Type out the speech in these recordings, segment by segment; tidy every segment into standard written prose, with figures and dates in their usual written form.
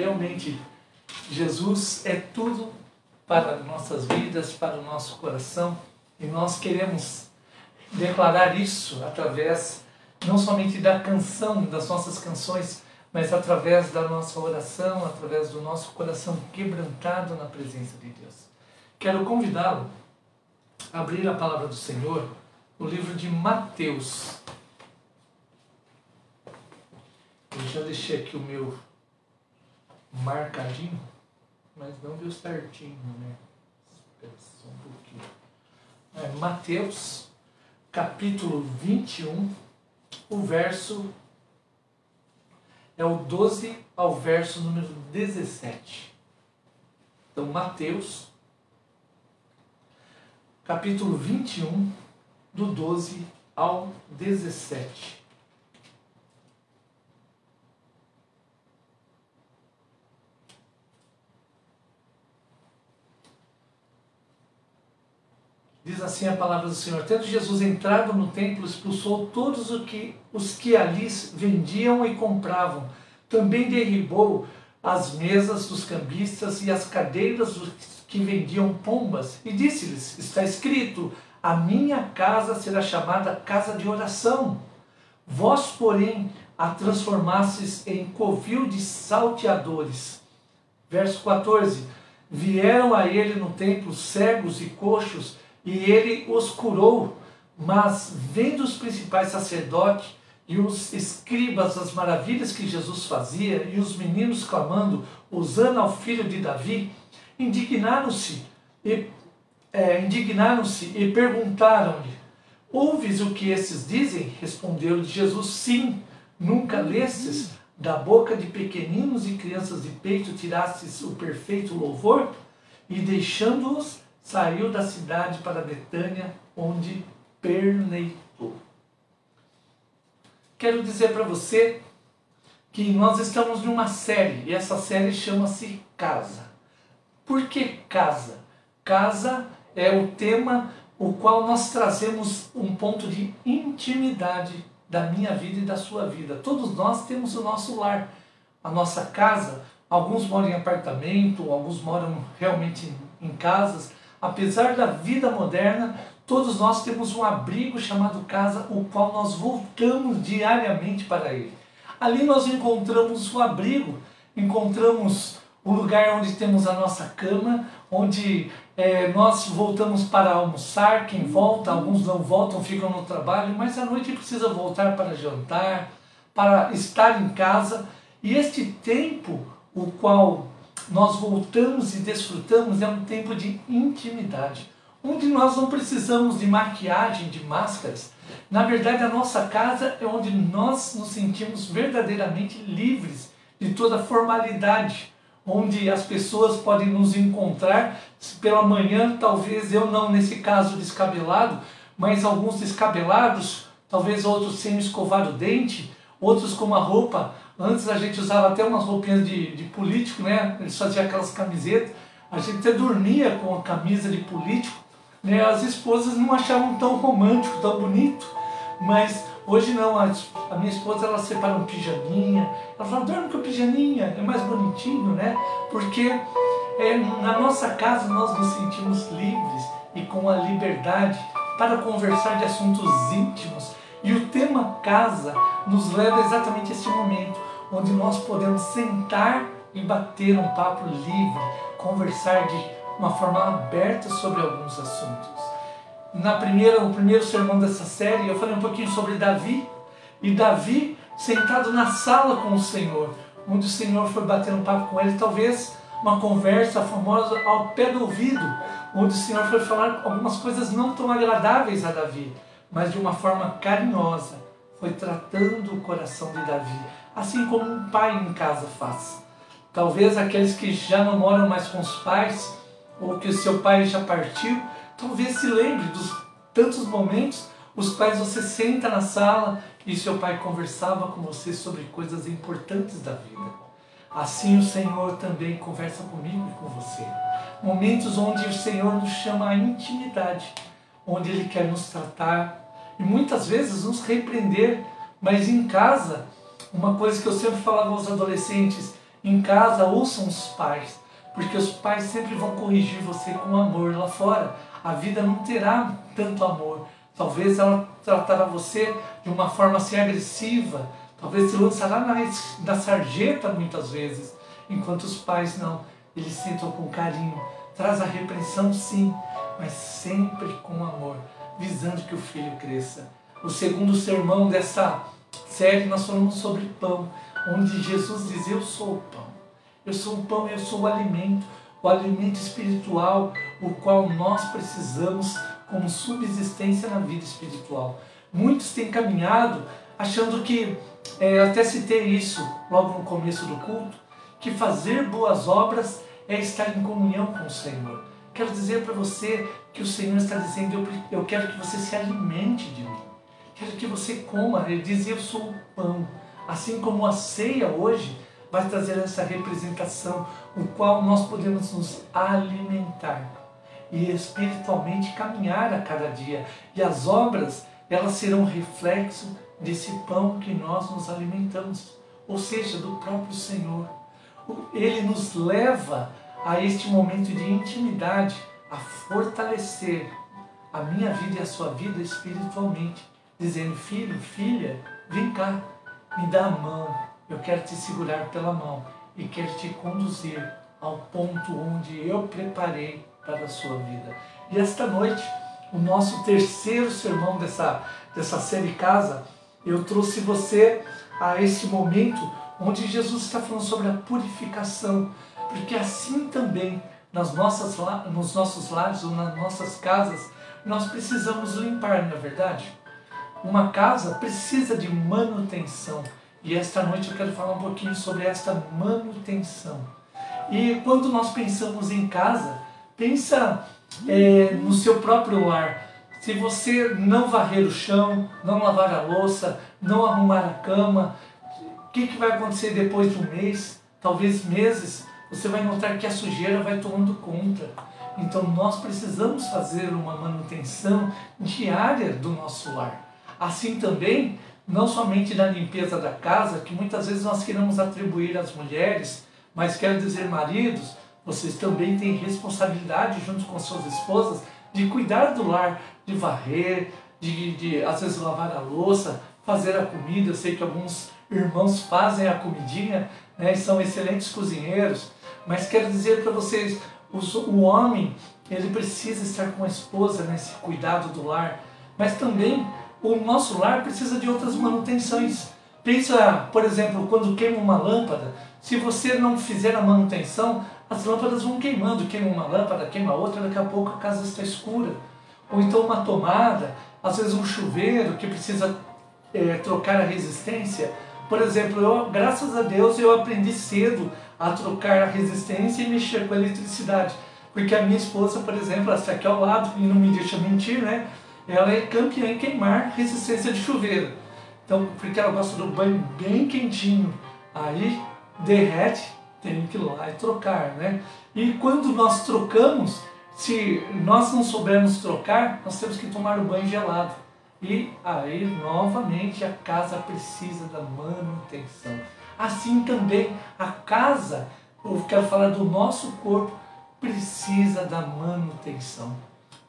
realmente Jesus é tudo para nossas vidas, para o nosso coração, e nós queremos declarar isso através não somente da canção, das nossas canções, mas através da nossa oração, através do nosso coração quebrantado na presença de Deus. Quero convidá-lo a abrir a palavra do Senhor no livro de Mateus. Eu já deixei aqui o meu marcadinho, mas não deu certinho, né? Espera só um pouquinho. Mateus, capítulo 21, o verso é o 12 ao verso número 17. Então, Mateus, capítulo 21, do 12 ao 17. Diz assim a palavra do Senhor: tendo Jesus entrado no templo, expulsou todos os que ali vendiam e compravam. Também derribou as mesas dos cambistas e as cadeiras dos que vendiam pombas. E disse-lhes: está escrito, a minha casa será chamada casa de oração. Vós, porém, a transformastes em covil de salteadores. Verso 14. Vieram a ele no templo cegos e coxos, e ele os curou, mas vendo os principais sacerdotes e os escribas as maravilhas que Jesus fazia, e os meninos clamando, hosana ao filho de Davi, indignaram-se e perguntaram-lhe: ouves o que esses dizem? Respondeu-lhe Jesus: sim. Nunca lestes? Da boca de pequeninos e crianças de peito tirastes o perfeito louvor? E deixando-os, saiu da cidade para Betânia, onde perneitou. Quero dizer para você que nós estamos numa série, e essa série chama-se Casa. Por que casa? Casa é o tema o qual nós trazemos um ponto de intimidade da minha vida e da sua vida. Todos nós temos o nosso lar, a nossa casa. Alguns moram em apartamento, alguns moram realmente em casas. Apesar da vida moderna, todos nós temos um abrigo chamado casa, o qual nós voltamos diariamente para ele. Ali nós encontramos o abrigo, encontramos o lugar onde temos a nossa cama, onde nós voltamos para almoçar. Quem volta, alguns não voltam, ficam no trabalho, mas à noite precisa voltar para jantar, para estar em casa. E este tempo, o qual nós voltamos e desfrutamos, é um tempo de intimidade, onde nós não precisamos de maquiagem, de máscaras. Na verdade, a nossa casa é onde nós nos sentimos verdadeiramente livres de toda formalidade, onde as pessoas podem nos encontrar pela manhã, talvez eu não nesse caso descabelado, mas alguns descabelados, talvez outros sem escovar o dente, outros com uma roupa. Antes a gente usava até umas roupinhas de político, né? Eles faziam aquelas camisetas, a gente até dormia com a camisa de político, né? As esposas não achavam tão romântico, tão bonito, mas hoje não. A minha esposa, ela separa um pijaminha, ela fala: dorme com o pijaminha, é mais bonitinho, né? Porque na nossa casa nós nos sentimos livres e com a liberdade para conversar de assuntos íntimos. E o tema casa nos leva exatamente a este momento, onde nós podemos sentar e bater um papo livre, conversar de uma forma aberta sobre alguns assuntos. No primeiro sermão dessa série, eu falei um pouquinho sobre Davi, e Davi sentado na sala com o Senhor, onde o Senhor foi bater um papo com ele, talvez uma conversa famosa ao pé do ouvido, onde o Senhor foi falar algumas coisas não tão agradáveis a Davi, mas de uma forma carinhosa, foi tratando o coração de Davi, assim como um pai em casa faz. Talvez aqueles que já não moram mais com os pais, ou que o seu pai já partiu, talvez se lembre dos tantos momentos os quais você senta na sala e seu pai conversava com você sobre coisas importantes da vida. Assim o Senhor também conversa comigo e com você. Momentos onde o Senhor nos chama à intimidade, onde Ele quer nos tratar e muitas vezes nos repreender. Mas em casa, uma coisa que eu sempre falava aos adolescentes: Em casa, ouçam os pais, porque os pais sempre vão corrigir você com amor. Lá fora, a vida não terá tanto amor. Talvez ela tratará você de uma forma assim agressiva, talvez se lançará na sarjeta muitas vezes, enquanto os pais não, eles sentam com carinho, traz a repreensão sim, mas sempre com amor, visando que o filho cresça. O segundo sermão dessa série nós falamos sobre pão, onde Jesus diz: eu sou o pão, eu sou o pão, eu sou o alimento espiritual, o qual nós precisamos como subsistência na vida espiritual. Muitos têm caminhado achando que, até citei isso logo no começo do culto, que fazer boas obras é estar em comunhão com o Senhor. Quero dizer para você que o Senhor está dizendo: eu quero que você se alimente de mim, quero que você coma. Ele diz: eu sou o pão. Assim como a ceia hoje vai trazer essa representação, o qual nós podemos nos alimentar e espiritualmente caminhar a cada dia. E as obras, elas serão reflexo desse pão que nós nos alimentamos, ou seja, do próprio Senhor. Ele nos leva a este momento de intimidade, a fortalecer a minha vida e a sua vida espiritualmente, dizendo: filho, filha, vem cá, me dá a mão, eu quero te segurar pela mão e quero te conduzir ao ponto onde eu preparei para a sua vida. E esta noite, o nosso terceiro sermão dessa série Casa, eu trouxe você a esse momento onde Jesus está falando sobre a purificação, porque assim também nos nossos lares ou nas nossas casas, nós precisamos limpar, não é verdade? Uma casa precisa de manutenção, e esta noite eu quero falar um pouquinho sobre esta manutenção. E quando nós pensamos em casa, pensa no seu próprio lar. Se você não varrer o chão, não lavar a louça, não arrumar a cama, o que vai acontecer depois de um mês, talvez meses? Você vai notar que a sujeira vai tomando conta. Então nós precisamos fazer uma manutenção diária do nosso lar. Assim também, não somente da limpeza da casa, que muitas vezes nós queremos atribuir às mulheres, mas quero dizer, maridos, vocês também têm responsabilidade junto com suas esposas de cuidar do lar, de varrer, de às vezes lavar a louça, fazer a comida. Eu sei que alguns irmãos fazem a comidinha, né, e são excelentes cozinheiros, mas quero dizer para vocês, o homem, ele precisa estar com a esposa nesse cuidado do lar, mas também o nosso lar precisa de outras manutenções. Pensa, por exemplo, quando queima uma lâmpada, se você não fizer a manutenção, as lâmpadas vão queimando, queima uma lâmpada, queima outra, daqui a pouco a casa está escura. Ou então uma tomada, às vezes um chuveiro que precisa trocar a resistência. Por exemplo, graças a Deus, eu aprendi cedo a trocar a resistência e mexer com a eletricidade. Porque a minha esposa, por exemplo, ela está aqui ao lado e não me deixa mentir, né? Ela é campeã em queimar resistência de chuveiro. Então, porque ela gosta do banho bem quentinho. Aí derrete, tem que ir lá e trocar, né? E quando nós trocamos, se nós não soubermos trocar, nós temos que tomar o banho gelado. E aí, novamente, a casa precisa da manutenção. Assim também, a casa, eu quero falar do nosso corpo, precisa da manutenção.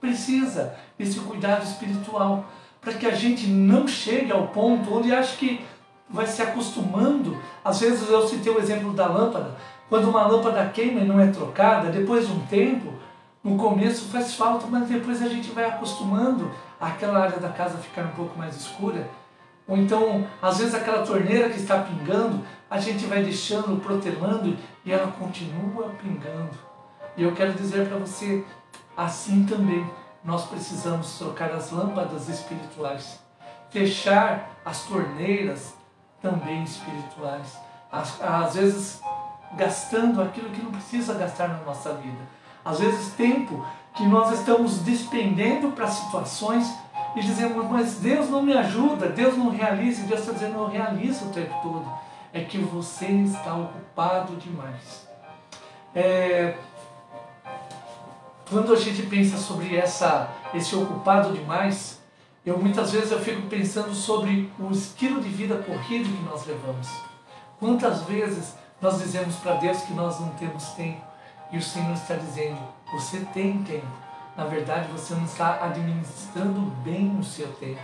Precisa desse cuidado espiritual, para que a gente não chegue ao ponto onde acha que vai se acostumando. Às vezes eu citei o exemplo da lâmpada. Quando uma lâmpada queima e não é trocada, depois de um tempo, no começo faz falta, mas depois a gente vai acostumando aquela área da casa ficar um pouco mais escura. Ou então, às vezes aquela torneira que está pingando, a gente vai deixando, protelando e ela continua pingando. E eu quero dizer para você, assim também, nós precisamos trocar as lâmpadas espirituais, fechar as torneiras também espirituais, às vezes gastando aquilo que não precisa gastar na nossa vida, às vezes tempo que nós estamos despendendo para situações e dizemos: mas Deus não me ajuda, Deus não realiza. E Deus está dizendo: eu realizo o tempo todo, é que você está ocupado demais. Quando a gente pensa sobre esse ocupado demais, muitas vezes eu fico pensando sobre o estilo de vida corrido que nós levamos. Quantas vezes Nós dizemos para Deus que nós não temos tempo. E o Senhor está dizendo, você tem tempo. Na verdade, você não está administrando bem o seu tempo.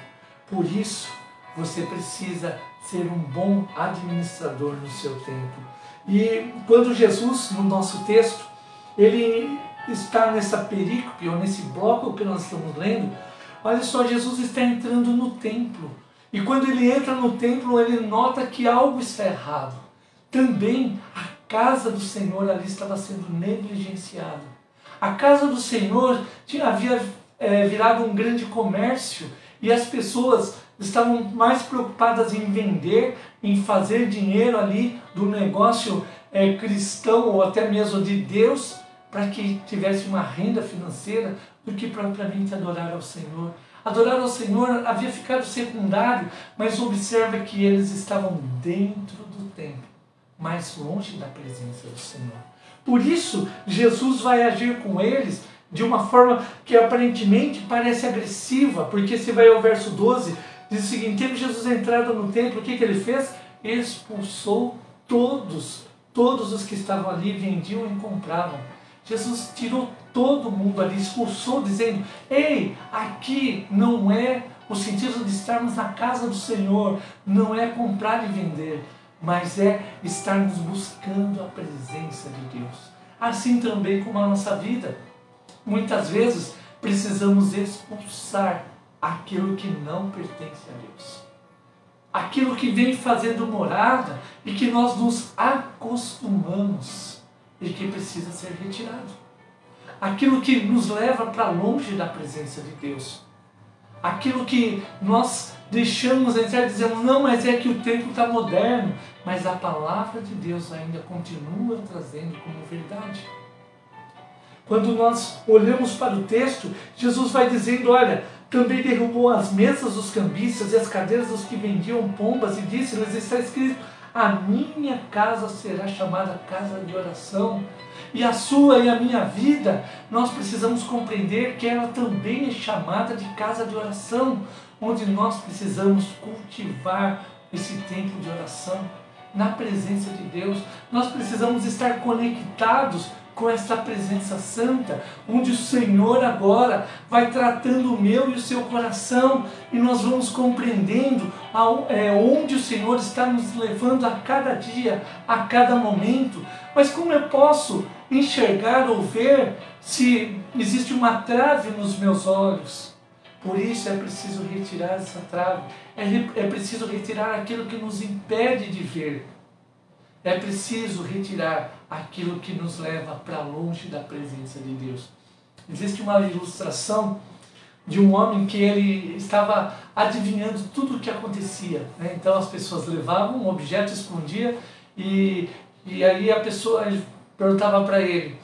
Por isso, você precisa ser um bom administrador no seu tempo. E quando Jesus, no nosso texto, ele está nessa perícope, ou nesse bloco que nós estamos lendo, olha só, Jesus está entrando no templo. E quando ele entra no templo, ele nota que algo está errado. Também a casa do Senhor ali estava sendo negligenciada. A casa do Senhor havia virado um grande comércio e as pessoas estavam mais preocupadas em vender, em fazer dinheiro ali do negócio cristão ou até mesmo de Deus, para que tivesse uma renda financeira, do que propriamente adorar ao Senhor. Adorar ao Senhor havia ficado secundário, mas observa que eles estavam dentro do templo, mais longe da presença do Senhor. Por isso, Jesus vai agir com eles de uma forma que aparentemente parece agressiva, porque se vai ao verso 12, diz o seguinte, teve Jesus entrado no templo, o que ele fez? Expulsou todos os que estavam ali, vendiam e compravam. Jesus tirou todo mundo ali, expulsou, dizendo, ei, aqui não é o sentido de estarmos na casa do Senhor, não é comprar e vender, mas é estarmos buscando a presença de Deus. Assim também como a nossa vida. Muitas vezes precisamos expulsar aquilo que não pertence a Deus. Aquilo que vem fazendo morada e que nós nos acostumamos e que precisa ser retirado. Aquilo que nos leva para longe da presença de Deus. Aquilo que nós deixamos entrar e dizemos, não, mas é que o tempo está moderno. Mas a palavra de Deus ainda continua trazendo como verdade. Quando nós olhamos para o texto, Jesus vai dizendo, olha, também derrubou as mesas dos cambistas e as cadeiras dos que vendiam pombas e disse-lhes, está escrito, a minha casa será chamada casa de oração. E a sua e a minha vida, nós precisamos compreender que ela também é chamada de casa de oração, onde nós precisamos cultivar esse tempo de oração, na presença de Deus. Nós precisamos estar conectados com essa presença santa, onde o Senhor agora vai tratando o meu e o seu coração, e nós vamos compreendendo onde o Senhor está nos levando a cada dia, a cada momento. Mas como eu posso enxergar ou ver se existe uma trave nos meus olhos? Por isso é preciso retirar essa trave, é preciso retirar aquilo que nos impede de ver. É preciso retirar aquilo que nos leva para longe da presença de Deus. Existe uma ilustração de um homem que ele estava adivinhando tudo o que acontecia, né? Então as pessoas levavam um objeto, escondia e aí a pessoa perguntava para ele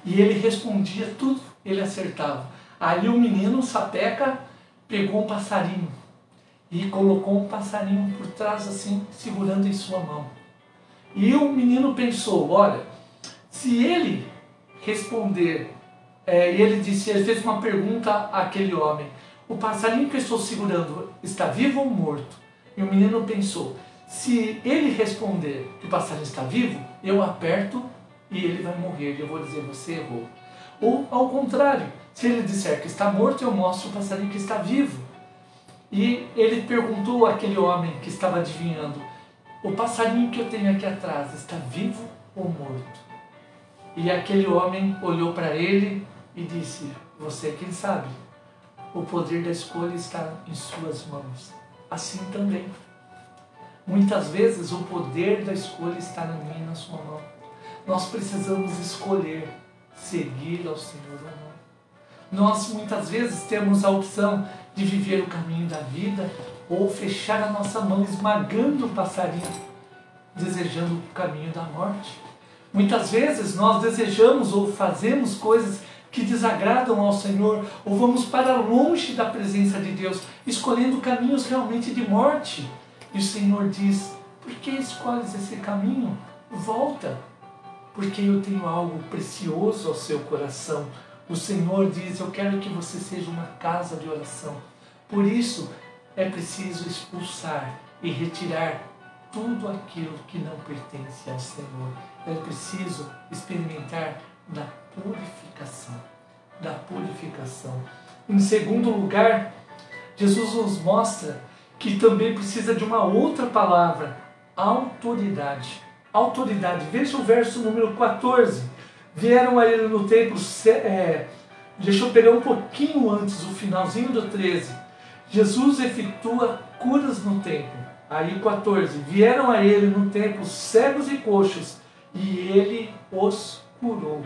e ele respondia tudo, ele acertava. Aí o menino, sapeca, pegou um passarinho e colocou um passarinho por trás assim, segurando em sua mão. E o menino pensou, olha, se ele responder, ele fez uma pergunta àquele homem, o passarinho que eu estou segurando está vivo ou morto? E o menino pensou, se ele responder que o passarinho está vivo, eu aperto e ele vai morrer, eu vou dizer, você errou. Ou ao contrário, se ele disser que está morto, eu mostro o passarinho que está vivo. E ele perguntou àquele homem que estava adivinhando, o passarinho que eu tenho aqui atrás está vivo ou morto? E aquele homem olhou para ele e disse, você é quem sabe, o poder da escolha está em suas mãos. Assim também, muitas vezes o poder da escolha está na minha e na sua mão. Nós precisamos escolher seguir ao Senhor ou não. Nós muitas vezes temos a opção de viver o caminho da vida ou fechar a nossa mão esmagando o passarinho, desejando o caminho da morte. Muitas vezes nós desejamos ou fazemos coisas que desagradam ao Senhor, ou vamos para longe da presença de Deus, escolhendo caminhos realmente de morte. E o Senhor diz, por que escolhes esse caminho? Volta, porque eu tenho algo precioso ao seu coração. O Senhor diz, eu quero que você seja uma casa de oração. Por isso, é preciso expulsar e retirar tudo aquilo que não pertence ao Senhor. É preciso experimentar da purificação. Da purificação. Em segundo lugar, Jesus nos mostra que também precisa de uma outra palavra, autoridade. Autoridade. Veja o verso número 14. Vieram a ele no templo, deixa eu pegar um pouquinho antes, o finalzinho do 13. Jesus efetua curas no templo. Aí 14. Vieram a ele no templo cegos e coxos, e ele os curou.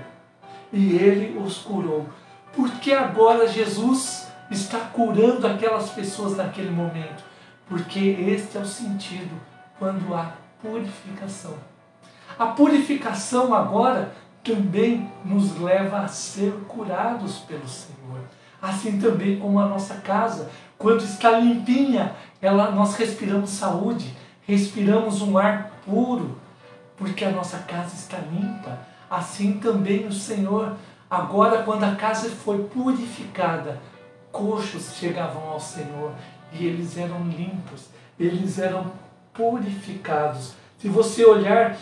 E ele os curou. Porque agora Jesus está curando aquelas pessoas naquele momento? Porque este é o sentido quando há purificação. A purificação agora também nos leva a ser curados pelo Senhor. Assim também como a nossa casa, quando está limpinha, nós respiramos saúde, respiramos um ar puro, porque a nossa casa está limpa. Assim também o Senhor, agora quando a casa foi purificada, coxos chegavam ao Senhor e eles eram limpos, eles eram purificados. Se você olhar,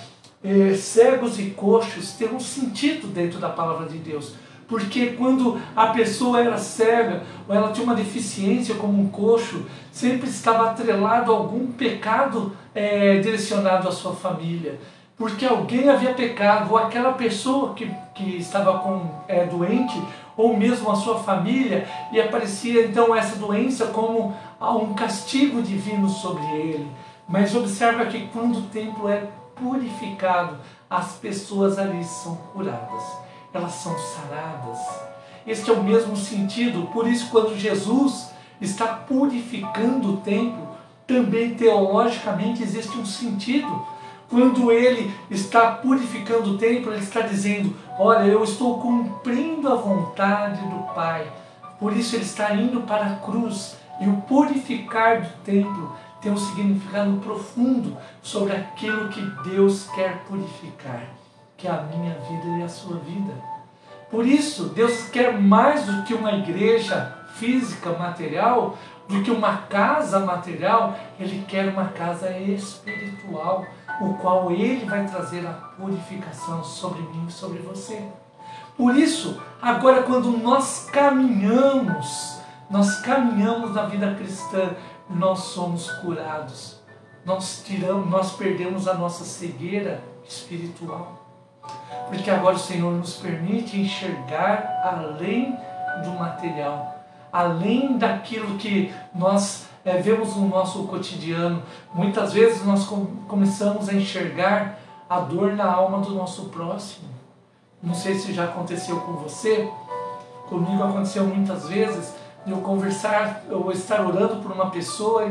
cegos e coxos tem um sentido dentro da palavra de Deus. Porque quando a pessoa era cega, ou ela tinha uma deficiência como um coxo, sempre estava atrelado a algum pecado direcionado à sua família. Porque alguém havia pecado, ou aquela pessoa que estava doente, ou mesmo a sua família, e aparecia então essa doença como um castigo divino sobre ele. Mas observa que quando o templo é purificado, as pessoas ali são curadas, elas são saradas. Este é o mesmo sentido, por isso quando Jesus está purificando o templo, também teologicamente existe um sentido. Quando ele está purificando o templo, ele está dizendo, olha, eu estou cumprindo a vontade do Pai. Por isso ele está indo para a cruz. E o purificar do templo tem um significado profundo sobre aquilo que Deus quer purificar, que é a minha vida e a sua vida. Por isso, Deus quer mais do que uma igreja física, material, do que uma casa material. Ele quer uma casa espiritual, o qual Ele vai trazer a purificação sobre mim e sobre você. Por isso, agora quando nós caminhamos na vida cristã, nós somos curados. Nós perdemos a nossa cegueira espiritual. Porque agora o Senhor nos permite enxergar além do material, além daquilo que nós vemos no nosso cotidiano. Muitas vezes nós começamos a enxergar a dor na alma do nosso próximo. Não sei se já aconteceu com você, comigo aconteceu muitas vezes, eu estar orando por uma pessoa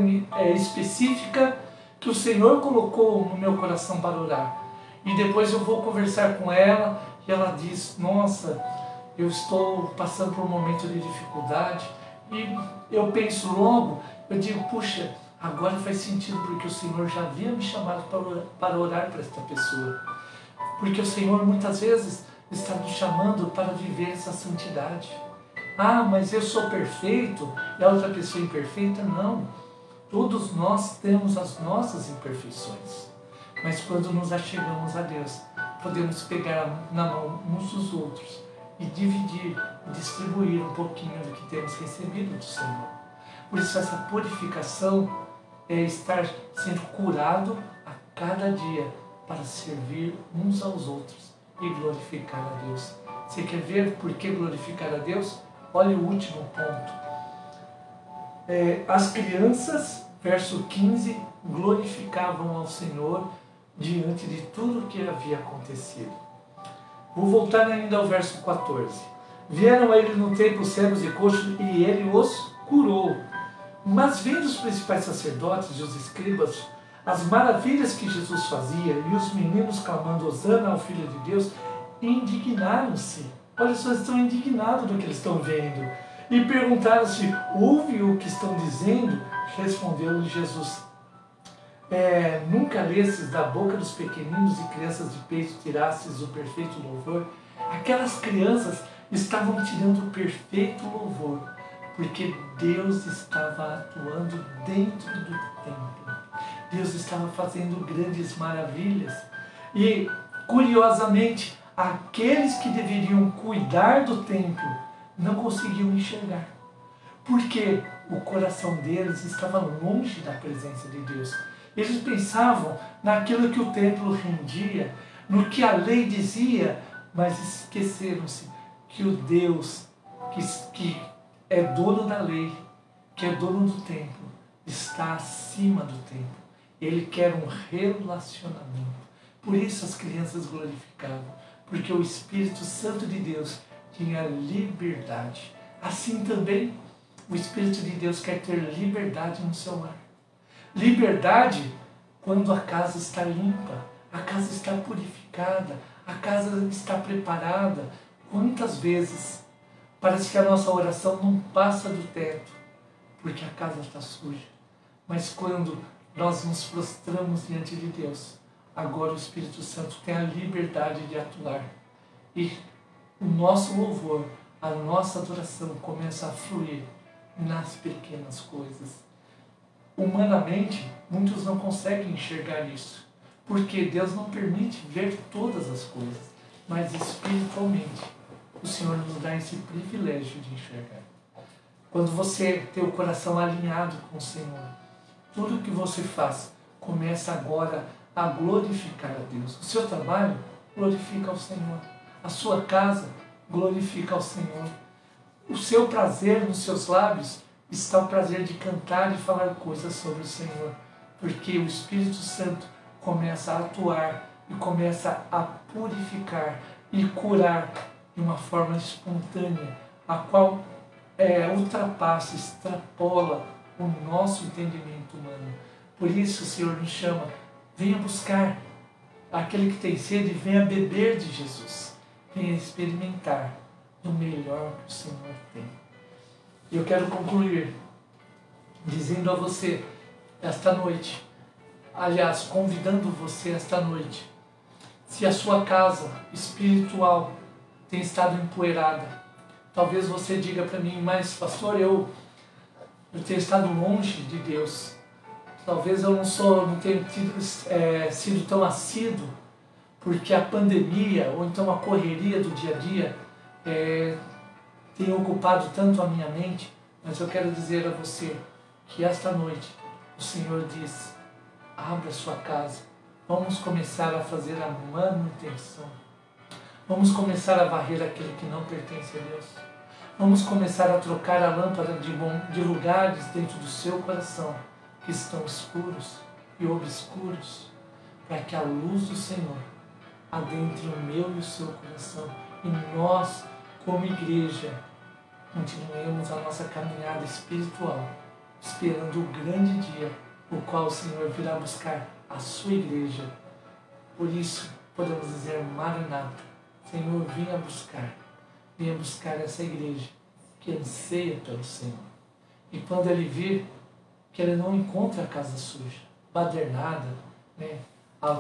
específica que o Senhor colocou no meu coração para orar. E depois eu vou conversar com ela e ela diz, nossa, eu estou passando por um momento de dificuldade. E eu penso logo, eu digo, puxa, agora faz sentido porque o Senhor já havia me chamado para orar para esta pessoa. Porque o Senhor muitas vezes está nos chamando para viver essa santidade. Ah, mas eu sou perfeito e a outra pessoa é imperfeita? Não. Todos nós temos as nossas imperfeições. Mas quando nos achegamos a Deus, podemos pegar na mão uns dos outros e dividir, distribuir um pouquinho do que temos recebido do Senhor. Por isso essa purificação é estar sendo curado a cada dia para servir uns aos outros e glorificar a Deus. Você quer ver por que glorificar a Deus? Olha o último ponto. As crianças, verso 15, glorificavam ao Senhor diante de tudo o que havia acontecido. Vou voltar ainda ao verso 14. Vieram a ele no templo cegos e coxos e ele os curou. Mas vendo os principais sacerdotes e os escribas as maravilhas que Jesus fazia e os meninos clamando Hosana ao Filho de Deus, indignaram-se. Olha só, estão indignados do que eles estão vendo. E perguntaram-se, ouve o que estão dizendo? Respondeu-lhe Jesus, nunca lestes da boca dos pequeninos e crianças de peito tirastes o perfeito louvor? Aquelas crianças estavam tirando o perfeito louvor, porque Deus estava atuando dentro do templo. Deus estava fazendo grandes maravilhas. E, curiosamente, aqueles que deveriam cuidar do templo não conseguiam enxergar. Porque o coração deles estava longe da presença de Deus. Eles pensavam naquilo que o templo rendia, no que a lei dizia, mas esqueceram-se que o Deus que é dono da lei, que é dono do templo, está acima do templo. Ele quer um relacionamento. Por isso as crianças glorificavam, porque o Espírito Santo de Deus tinha liberdade. Assim também o Espírito de Deus quer ter liberdade no seu lar. Liberdade quando a casa está limpa, a casa está purificada, a casa está preparada. Quantas vezes parece que a nossa oração não passa do teto, porque a casa está suja. Mas quando nós nos prostramos diante de Deus, agora o Espírito Santo tem a liberdade de atuar. E o nosso louvor, a nossa adoração começa a fluir nas pequenas coisas. Humanamente, muitos não conseguem enxergar isso, porque Deus não permite ver todas as coisas, mas espiritualmente o Senhor nos dá esse privilégio de enxergar. Quando você tem o coração alinhado com o Senhor, tudo que você faz começa agora a glorificar a Deus. O seu trabalho glorifica ao Senhor. A sua casa glorifica ao Senhor. O seu prazer nos seus lábios está o prazer de cantar e falar coisas sobre o Senhor, porque o Espírito Santo começa a atuar e começa a purificar e curar de uma forma espontânea, a qual ultrapassa, extrapola o nosso entendimento humano. Por isso o Senhor nos chama: venha buscar. Aquele que tem sede, venha beber de Jesus. Venha experimentar do melhor que o Senhor tem. E eu quero concluir dizendo a você, esta noite, aliás, convidando você esta noite, se a sua casa espiritual tem estado empoeirada, talvez você diga para mim: mas pastor, eu tenho estado longe de Deus. Talvez eu não tenha sido tão assíduo, porque a pandemia, ou então a correria do dia a dia, tem ocupado tanto a minha mente. Mas eu quero dizer a você que esta noite o Senhor diz: abra sua casa, vamos começar a fazer a manutenção, vamos começar a varrer aquilo que não pertence a Deus, vamos começar a trocar a lâmpada de lugares dentro do seu coração que estão escuros e obscuros, para que a luz do Senhor adentre o meu e o seu coração, e nós, como igreja, continuemos a nossa caminhada espiritual, esperando o grande dia, o qual o Senhor virá buscar a sua igreja. Por isso, podemos dizer: Maranata, Senhor, venha buscar essa igreja que anseia pelo Senhor. E quando Ele vir, que Ele não encontre a casa suja, badernada,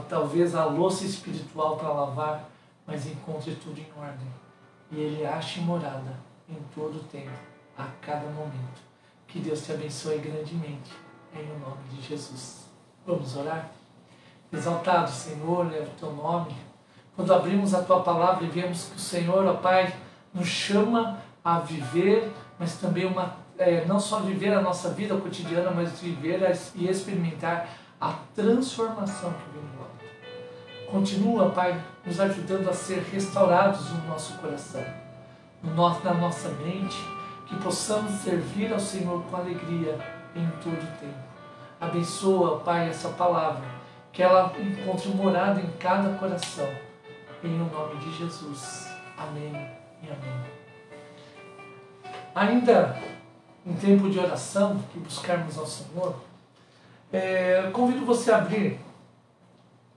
talvez a louça espiritual para lavar, mas encontre tudo em ordem. E Ele ache morada em todo o tempo, a cada momento. Que Deus te abençoe grandemente, em o nome de Jesus. Vamos orar? Exaltado, Senhor, é o Teu nome. Quando abrimos a Tua palavra e vemos que o Senhor, ó Pai, nos chama a viver, mas também não só viver a nossa vida cotidiana, mas viver e experimentar a transformação que vem do alto. Continua, Pai, nos ajudando a ser restaurados no nosso coração, na nossa mente, que possamos servir ao Senhor com alegria em todo o tempo. Abençoa, Pai, essa palavra, que ela encontre morada em cada coração, em o nome de Jesus. Amém e amém. Ainda em tempo de oração, que buscarmos ao Senhor, convido você a abrir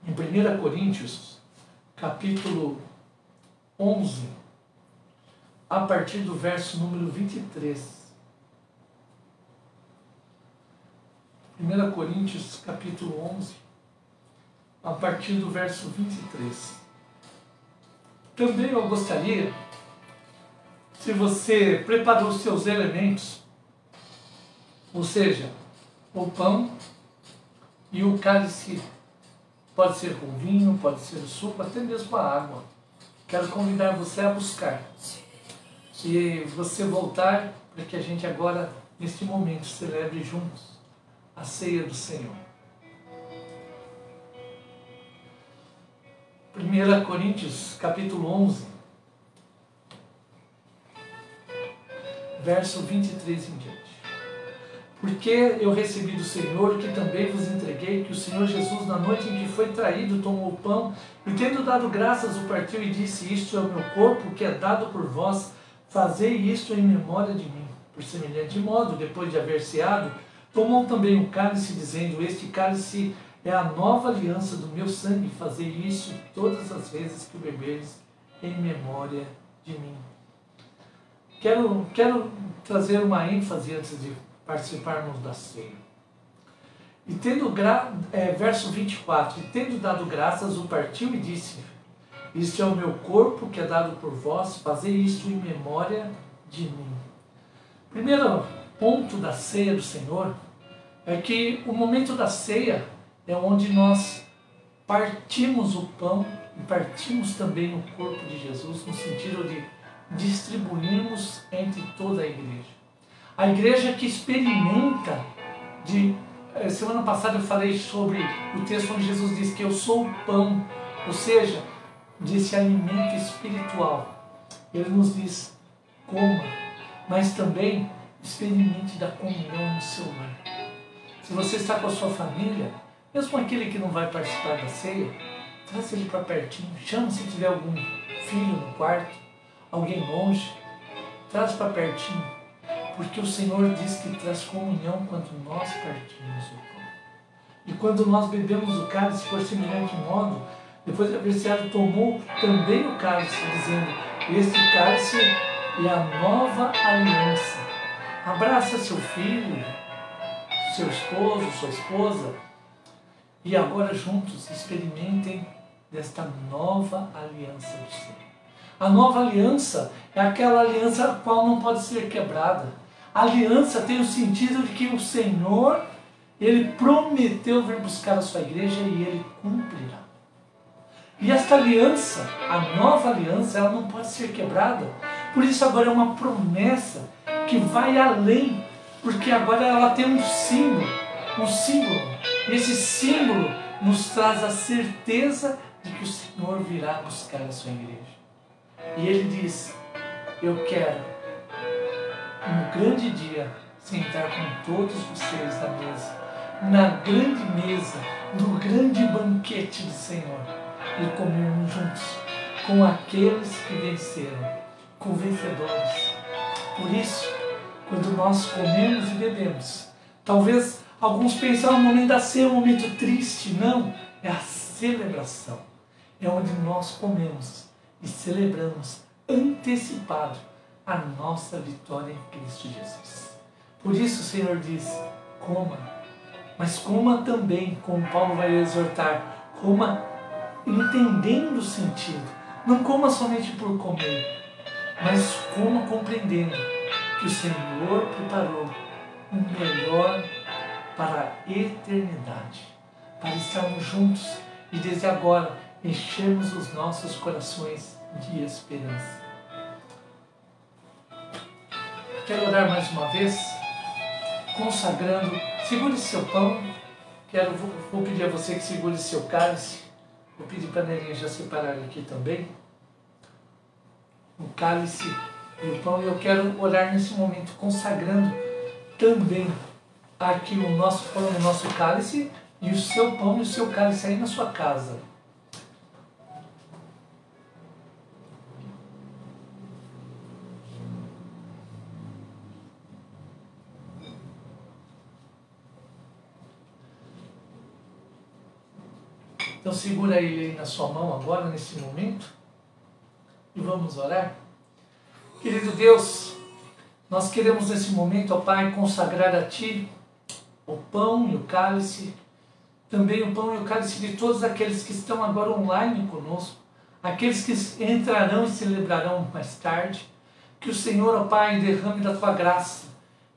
em 1 Coríntios, capítulo 11, a partir do verso número 23. 1 Coríntios, capítulo 11, a partir do verso 23. Também eu gostaria, se você preparou os seus elementos, ou seja, o pão, E o cálice pode ser com vinho, pode ser suco, até mesmo com a água. Quero convidar você a buscar. E você voltar para que a gente agora, neste momento, celebre juntos a ceia do Senhor. 1 Coríntios, capítulo 11, verso 23 em diante. Porque eu recebi do Senhor, que também vos entreguei, que o Senhor Jesus, na noite em que foi traído, tomou o pão, e tendo dado graças, o partiu e disse: isto é o meu corpo, que é dado por vós, fazei isto em memória de mim. Por semelhante modo, depois de haver ceado, tomou também o cálice, dizendo: este cálice é a nova aliança do meu sangue, fazei isso todas as vezes que o beberes em memória de mim. Quero trazer uma ênfase antes de participarmos da ceia. E verso 24, e tendo dado graças, o partiu e disse: este é o meu corpo que é dado por vós, fazei isto em memória de mim. Primeiro ponto da ceia do Senhor é que o momento da ceia é onde nós partimos o pão e partimos também o corpo de Jesus, no sentido de distribuirmos entre toda a igreja. A igreja que experimenta semana passada eu falei sobre o texto onde Jesus diz que eu sou o pão, ou seja, desse alimento espiritual. Ele nos diz: coma, mas também experimente da comunhão no seu lar. Se você está com a sua família, mesmo aquele que não vai participar da ceia, traz ele para pertinho, chama se tiver algum filho no quarto, alguém longe, traz para pertinho, porque o Senhor diz que traz comunhão quando nós partimos o pão. E quando nós bebemos o cálice, por semelhante modo, depois de haver ceado, tomou também o cálice, dizendo: este cálice é a nova aliança. Abraça seu filho, seu esposo, sua esposa, e agora juntos experimentem desta nova aliança do Senhor. A nova aliança é aquela aliança a qual não pode ser quebrada. A aliança tem o sentido de que o Senhor, Ele prometeu vir buscar a sua igreja e Ele cumprirá. E esta aliança, a nova aliança, ela não pode ser quebrada. Por isso agora é uma promessa que vai além, porque agora ela tem um símbolo. E esse símbolo nos traz a certeza de que o Senhor virá buscar a sua igreja. E Ele diz: eu quero, no grande dia, sentar com todos vocês na mesa, na grande mesa, no grande banquete do Senhor, e comermos juntos com aqueles que venceram, com vencedores. Por isso, quando nós comemos e bebemos, talvez alguns pensam: o momento da ceia é um momento triste. Não, é a celebração. É onde nós comemos e celebramos antecipado a nossa vitória em Cristo Jesus. Por isso o Senhor diz: coma, mas coma também, como Paulo vai exortar, coma entendendo o sentido. Não coma somente por comer, mas coma compreendendo que o Senhor preparou o melhor para a eternidade, para estarmos juntos e desde agora enchermos os nossos corações de esperança. Quero orar mais uma vez, consagrando. Segure seu pão. Vou pedir a você que segure seu cálice. Vou pedir para a Nelinha já separar aqui também o cálice e o pão. E eu quero orar nesse momento, consagrando também aqui o nosso pão e o nosso cálice, e o seu pão e o seu cálice aí na sua casa. Então segura ele aí na sua mão agora, nesse momento, e vamos orar. Querido Deus, nós queremos nesse momento, ó Pai, consagrar a Ti o pão e o cálice, também o pão e o cálice de todos aqueles que estão agora online conosco, aqueles que entrarão e celebrarão mais tarde. Que o Senhor, ó Pai, derrame da Tua graça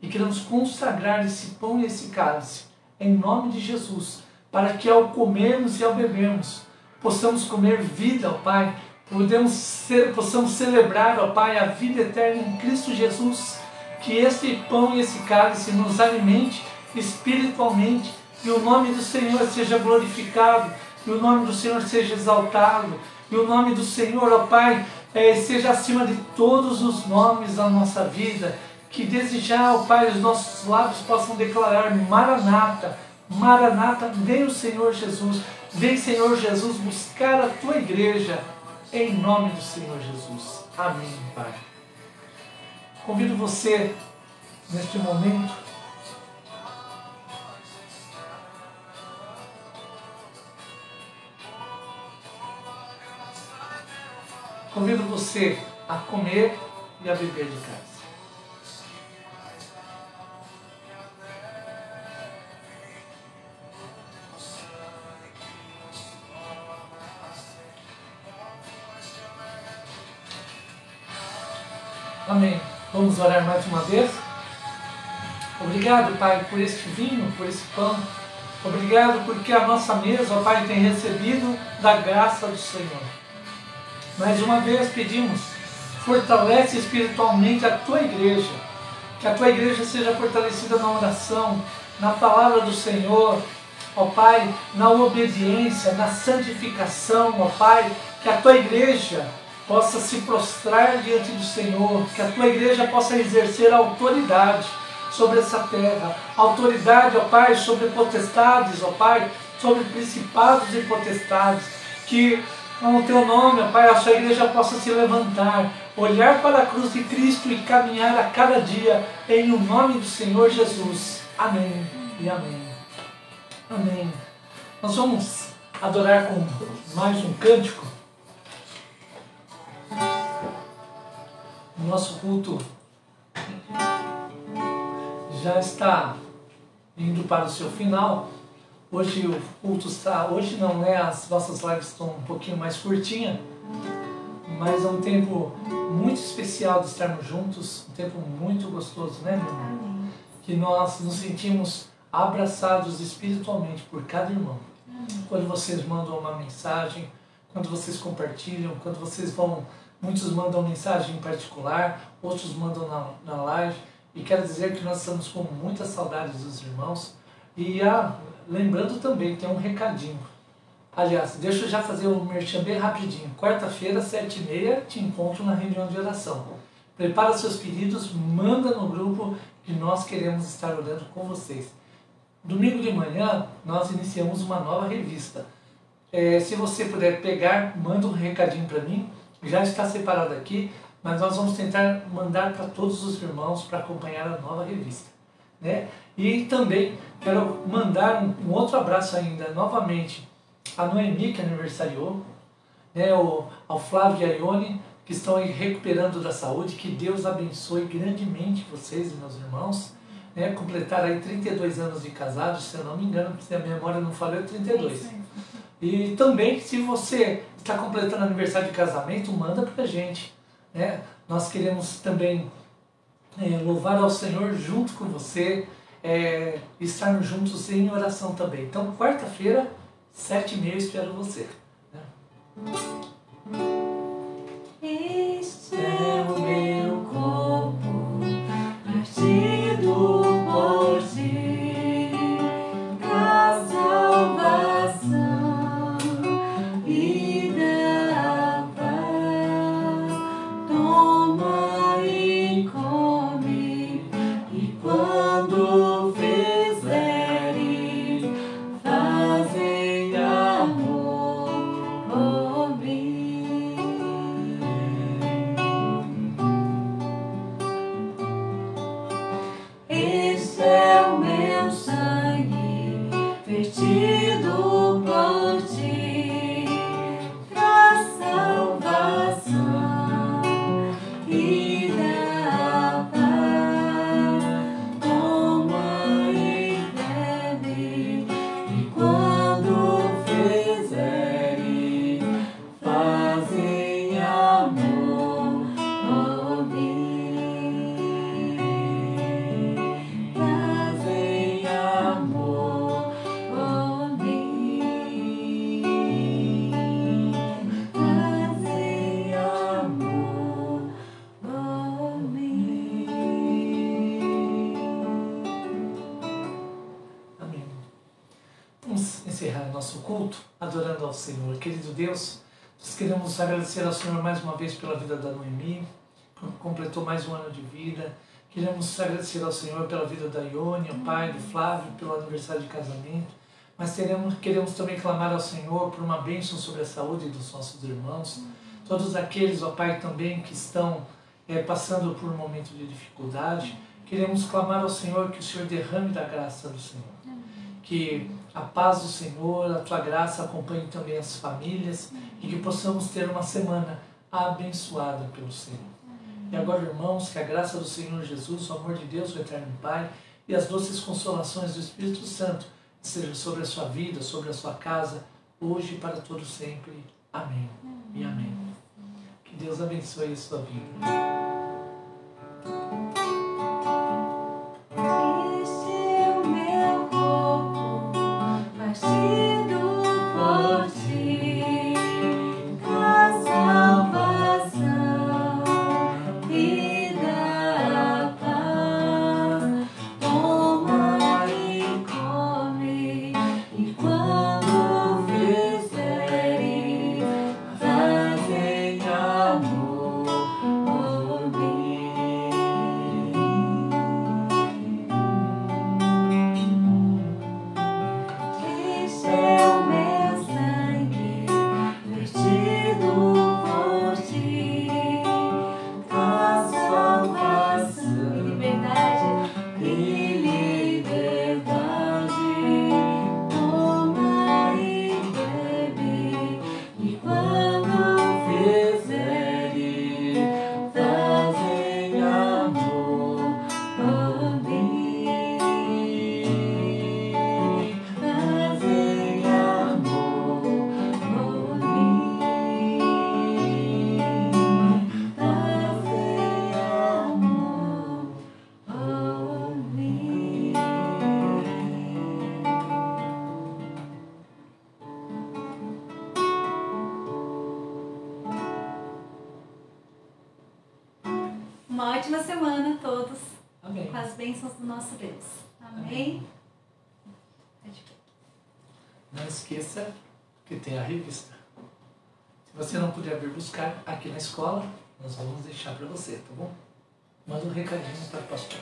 e queremos consagrar esse pão e esse cálice, em nome de Jesus, para que ao comermos e ao bebermos, possamos comer vida, ó Pai, possamos celebrar, ó Pai, a vida eterna em Cristo Jesus, que este pão e esse cálice nos alimente espiritualmente, e o nome do Senhor seja glorificado, e o nome do Senhor seja exaltado, e o nome do Senhor, ó Pai, seja acima de todos os nomes da nossa vida, que desde já, ó Pai, os nossos lábios possam declarar: Maranata, Maranata, vem o Senhor Jesus, vem Senhor Jesus buscar a tua igreja, em nome do Senhor Jesus. Amém, Pai. Convido você, neste momento, a comer e a beber de cálice. Amém. Vamos orar mais uma vez. Obrigado, Pai, por este vinho, por esse pão. Obrigado porque a nossa mesa, ó Pai, tem recebido da graça do Senhor. Mais uma vez pedimos, fortalece espiritualmente a tua igreja. Que a tua igreja seja fortalecida na oração, na palavra do Senhor, ó Pai, na obediência, na santificação, ó Pai. Que a tua igreja possa se prostrar diante do Senhor, que a tua igreja possa exercer autoridade sobre essa terra, autoridade, ó Pai, sobre potestades, ó Pai, sobre principados e potestades, que com o teu nome, ó Pai, a sua igreja possa se levantar, olhar para a cruz de Cristo e caminhar a cada dia em o nome do Senhor Jesus. Amém e amém. Amém. Nós vamos adorar com mais um cântico. O nosso culto já está indo para o seu final. Hoje o culto está... Hoje não, né? As nossas lives estão um pouquinho mais curtinhas, mas é um tempo muito especial de estarmos juntos, um tempo muito gostoso, né, meu irmão? Que nós nos sentimos abraçados espiritualmente por cada irmão. Quando vocês mandam uma mensagem, quando vocês compartilham, quando vocês vão... Muitos mandam mensagem em particular, outros mandam na live. E quero dizer que nós estamos com muitas saudades dos irmãos. E lembrando também, tem um recadinho. Aliás, deixa eu já fazer um merchan bem rapidinho. Quarta-feira, 7h30, te encontro na reunião de oração. Prepara seus pedidos, manda no grupo que nós queremos estar orando com vocês. Domingo de manhã, nós iniciamos uma nova revista. Se você puder pegar, manda um recadinho para mim. Já está separado aqui, mas nós vamos tentar mandar para todos os irmãos para acompanhar a nova revista, né? E também quero mandar um outro abraço ainda, novamente, a Noemi, que aniversariou, né? Ao Flávio e a Ione, que estão aí recuperando da saúde. Que Deus abençoe grandemente vocês e meus irmãos, né? Completaram aí 32 anos de casados, se eu não me engano, se a memória não falou, é 32. E também, se você está completando aniversário de casamento, manda para a gente, né? Nós queremos também louvar ao Senhor junto com você, estarmos juntos em oração também. Então, quarta-feira, 7h30, espero você, né? Este é o meu corpo, partido por ti, a salvação. Fazem amor por mim. culto adorando ao Senhor. Querido Deus, nós queremos agradecer ao Senhor mais uma vez pela vida da Noemi, que completou mais um ano de vida. Queremos agradecer ao Senhor pela vida da Ione, o pai, do Flávio, pelo aniversário de casamento. Mas queremos também clamar ao Senhor por uma bênção sobre a saúde dos nossos irmãos. Todos aqueles, ó Pai, também que estão passando por um momento de dificuldade. Queremos clamar ao Senhor que o Senhor derrame da graça do Senhor. Que a paz do Senhor, a Tua graça acompanhe também as famílias e que possamos ter uma semana abençoada pelo Senhor. E agora, irmãos, que a graça do Senhor Jesus, o amor de Deus, o Eterno Pai, e as doces consolações do Espírito Santo sejam sobre a sua vida, sobre a sua casa, hoje e para todo sempre. Amém e amém. Que Deus abençoe a sua vida. Uma ótima semana a todos. Amém. Com as bênçãos do nosso Deus. Amém. Não esqueça que tem a revista. Se você não puder vir buscar aqui na escola, nós vamos deixar para você, tá bom? Manda um recadinho para o pastor.